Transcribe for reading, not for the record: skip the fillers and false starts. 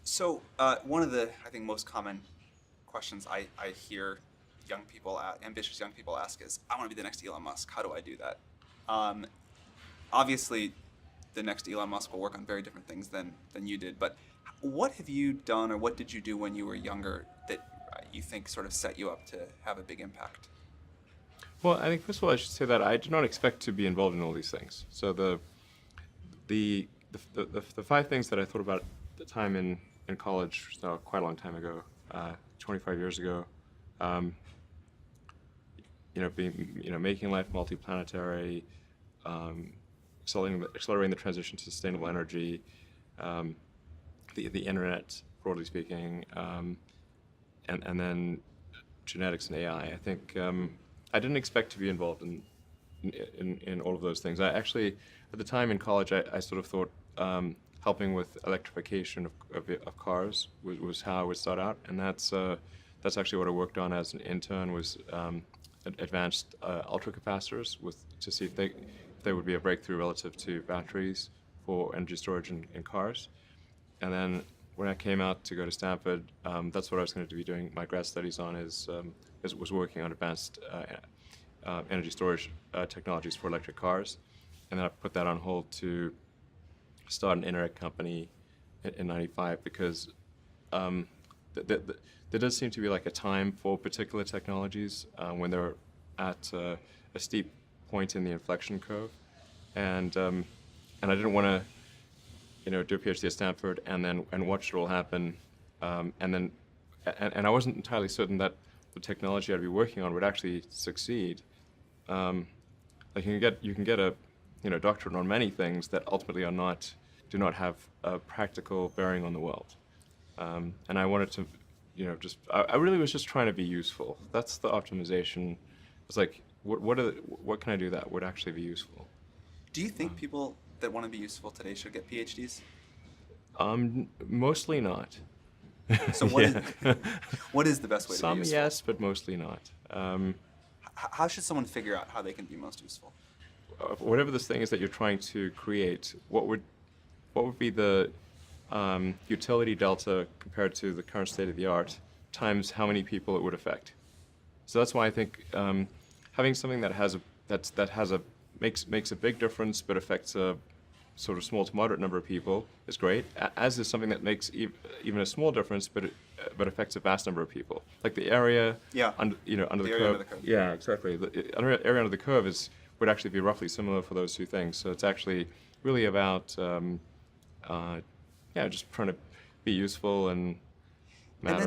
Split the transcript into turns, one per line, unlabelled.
So one of the, I think, most common questions I hear ambitious young people ask is, I want to be the next Elon Musk. How do I do that? Um, Obviously, the next Elon Musk will work on very different things than you did. But what have you done, or what did you do when you were younger that you think sort of set you up to have a big impact?
Well, I think first of all, I should say that I did not expect to be involved in all these things. So the five things that I thought about at the time in college, so quite a long time ago, 25 years ago, um, making life multiplanetary, um, accelerating the transition to sustainable energy, um, the internet, broadly speaking, and then genetics and AI. I think I didn't expect to be involved in all of those things. I actually, at the time in college, I sort of thought helping with electrification of cars was how I would start out, and that's actually what I worked on as an intern, was advanced ultracapacitors to see if they would be a breakthrough relative to batteries for energy storage in cars. And then when I came out to go to Stanford, that's what I was going to be doing my grad studies on, was working on advanced energy storage technologies for electric cars. And then I put that on hold to start an internet company in '95 because there does seem to be like a time for particular technologies when they're at a steep point in the inflection curve. And I didn't want to do a PhD at Stanford and watch it all happen, and I wasn't entirely certain that the technology I'd be working on would actually succeed. Like you can get a doctorate on many things that ultimately do not have a practical bearing on the world. And I wanted to, I really was just trying to be useful. That's the optimization. It's like, what can I do that would actually be useful?
Do you think people that want to be useful today should get PhDs?
Mostly not.
So
Yeah.
what is the best way to be
Some
useful?
yes, but mostly not.
How should someone figure out how they can be most useful?
Whatever this thing is that you're trying to create, what would be the utility delta compared to the current state of the art times how many people it would affect? So that's why I think having something that makes a big difference but affects a sort of small to moderate number of people is great. As is something that makes even a small difference but affects a vast number of people. Like the area under the
area
curve.
under the curve.
Yeah, exactly. The area under the curve would actually be roughly similar for those two things. So it's actually really about just trying to be useful and matter.